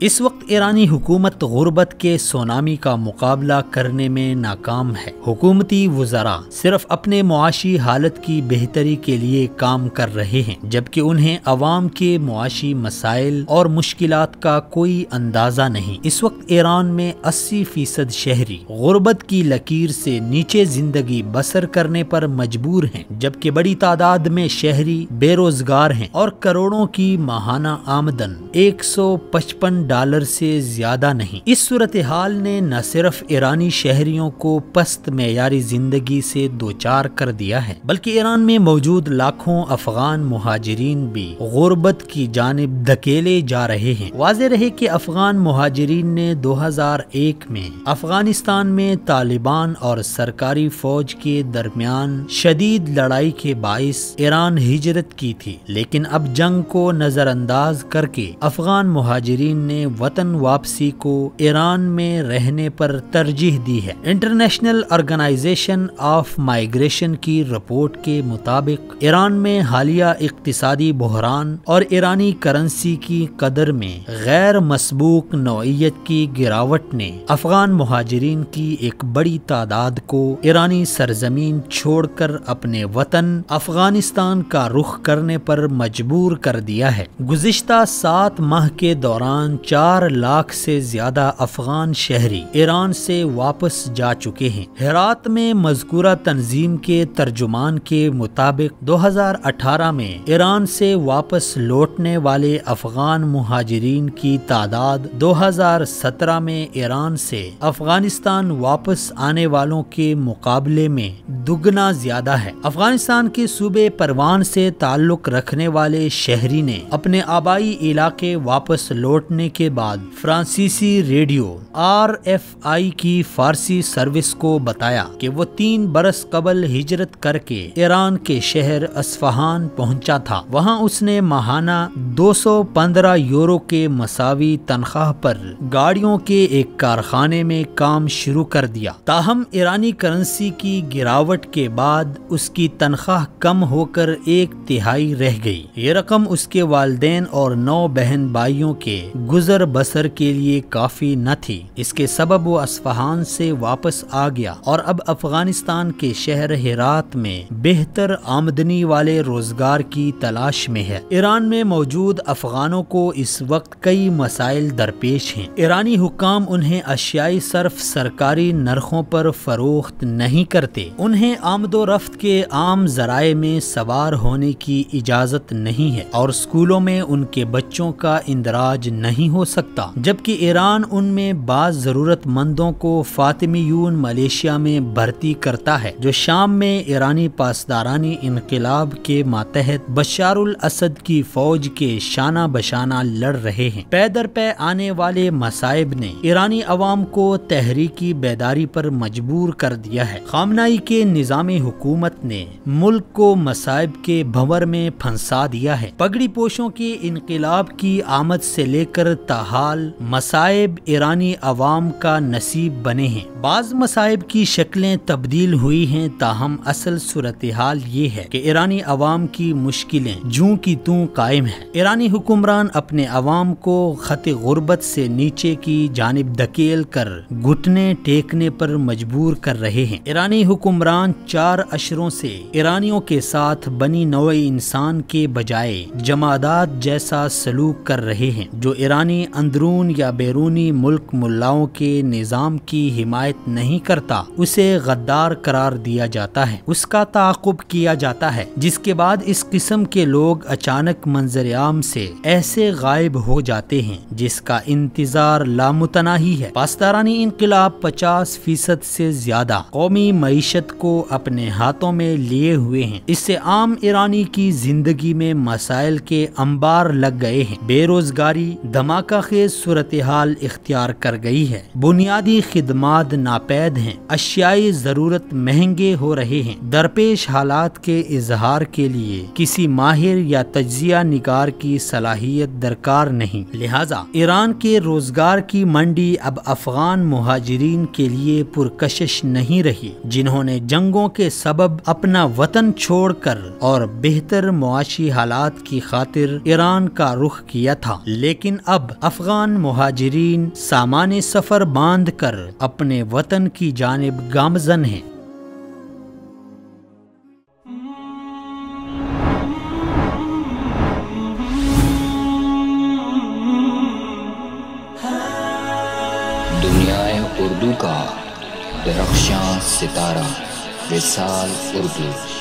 اس وقت ایرانی حکومت غربت کے سونامی کا مقابلہ کرنے میں ناکام ہے۔ حکومتی وزراء صرف اپنے معاشی حالت کی بہتری کے لیے کام کر رہے ہیں، جبکہ انہیں عوام کے معاشی مسائل اور مشکلات کا کوئی اندازہ نہیں۔ اس وقت ایران میں 80% شہری غربت کی لکیر سے نیچے زندگی بسر کرنے پر مجبور ہیں، جبکہ بڑی تعداد میں شہری بے روزگار ہیں اور کروڑوں کی ماہانہ آمدن $155 سے زیادہ نہیں۔ اس صورتحال نے نہ صرف ایرانی شہریوں کو پست معیاری زندگی سے دوچار کر دیا ہے، بلکہ ایران میں موجود لاکھوں افغان مہاجرین بھی غربت کی جانب دھکیلے جا رہے ہیں۔ واضح رہے کہ افغان مہاجرین نے 2001 میں افغانستان میں طالبان اور سرکاری فوج کے درمیان شدید لڑائی کے باعث ایران ہجرت کی تھی، لیکن اب جنگ کو نظر انداز کر کے افغان مہاجرین نے وطن واپسی کو ایران میں رہنے پر ترجیح دی ہے۔ انٹرنیشنل آرگنائزیشن آف مائیگریشن کی رپورٹ کے مطابق ایران میں حالیہ اقتصادی بحران اور ایرانی کرنسی کی قدر میں غیر مسبوق نوعیت کی گراوٹ نے افغان مہاجرین کی ایک بڑی تعداد کو ایرانی سرزمین چھوڑ کر اپنے وطن افغانستان کا رخ کرنے پر مجبور کر دیا ہے۔ گزشتہ 7 ماہ کے دوران 4 لاکھ سے زیادہ افغان شہری ایران سے واپس جا چکے ہیں۔ ہرات میں مذکورہ تنظیم کے ترجمان کے مطابق 2018 میں ایران سے واپس لوٹنے والے افغان مہاجرین کی تعداد 2017 میں ایران سے افغانستان واپس آنے والوں کے مقابلے میں دگنا زیادہ ہے۔ افغانستان کے صوبے پروان سے تعلق رکھنے والے شہری نے اپنے آبائی علاقے واپس لوٹنے کے بعد فرانسیسی ریڈیو RFI کی فارسی سروس کو بتایا کہ وہ 3 برس قبل ہجرت کر کے ایران کے شہر اصفہان پہنچا تھا۔ وہاں اس نے ماہانہ €215 کے مساوی تنخواہ پر گاڑیوں کے ایک کارخانے میں کام شروع کر دیا۔ تاہم ایرانی کرنسی کی گراوٹ کے بعد اس کی تنخواہ کم ہو کر 1/3 رہ گئی۔ یہ رقم اس کے والدین اور 9 بہن بھائیوں کے گزر بسر کے لیے کافی نہ تھی۔ اس کے سبب وہ اصفہان سے واپس آ گیا اور اب افغانستان کے شہر ہرات میں بہتر آمدنی والے روزگار کی تلاش میں ہے۔ ایران میں موجود افغانوں کو اس وقت کئی مسائل درپیش ہیں۔ ایرانی حکام انہیں اشیائی صرف سرکاری نرخوں پر فروخت نہیں کرتے، انہیں آمد و رفت کے عام ذرائع میں سوار ہونے کی اجازت نہیں ہے اور اسکولوں میں ان کے بچوں کا اندراج نہیں ہو سکتا، جبکہ ایران ان میں بعض ضرورت مندوں کو فاطمیون ملیشیا میں بھرتی کرتا ہے، جو شام میں ایرانی پاسدارانی انقلاب کے ماتحت بشار الاسد کی فوج کے شانہ بشانہ لڑ رہے ہیں۔ پے در پے آنے والے مصائب نے ایرانی عوام کو تحریکی بیداری پر مجبور کر دیا ہے۔ خامنائی کے نظام حکومت نے ملک کو مصائب کے بھنور میں پھنسا دیا ہے۔ پگڑی پوشوں کے انقلاب کی آمد سے لے کر تاحال مصائب ایرانی عوام کا نصیب بنے ہیں۔ بعض مصائب کی شکلیں تبدیل ہوئی ہیں، تاہم اصل صورتحال یہ ہے کہ ایرانی عوام کی مشکلیں جوں کی توں قائم ہیں۔ ایرانی حکمران اپنے عوام کو خط غربت سے نیچے کی جانب دھکیل کر گھٹنے ٹیکنے پر مجبور کر رہے ہیں۔ ایرانی حکمران 4 اشروں سے ایرانیوں کے ساتھ بنی نوع انسان کے بجائے جمادات جیسا سلوک کر رہے ہیں۔ جو ایرانی اندرون یا بیرونی ملک ملاؤں کے نظام کی حمایت نہیں کرتا اسے غدار قرار دیا جاتا ہے، اس کا تعاقب کیا جاتا ہے، جس کے بعد اس قسم کے لوگ اچانک منظر عام سے ایسے غائب ہو جاتے ہیں جس کا انتظار لامتناہی ہے۔ پاسدارانی انقلاب 50% سے زیادہ قومی معیشت کو اپنے ہاتھوں میں لیے ہوئے ہیں۔ اس سے عام ایرانی کی زندگی میں مسائل کے انبار لگ گئے ہیں۔ بے روزگاری دھماکہ خیز صورتحال اختیار کر گئی ہے، بنیادی خدمات ناپید ہیں، اشیائی ضرورت مہنگے ہو رہے ہیں۔ درپیش حالات کے اظہار کے لیے کسی ماہر یا تجزیہ نگار کی صلاحیت درکار نہیں، لہذا ایران کے روزگار کی منڈی اب افغان مہاجرین کے لیے پرکشش نہیں رہی، جنہوں نے جنگوں کے سبب اپنا وطن چھوڑ کر اور بہتر معاشی حالات کی خاطر ایران کا رخ کیا تھا۔ لیکن اب افغان نوجوان مہاجرین سامان سفر باندھ کر اپنے وطن کی جانب گامزن ہیں۔ دنیائے اردو کا درخشاں ستارہ وصال اردو۔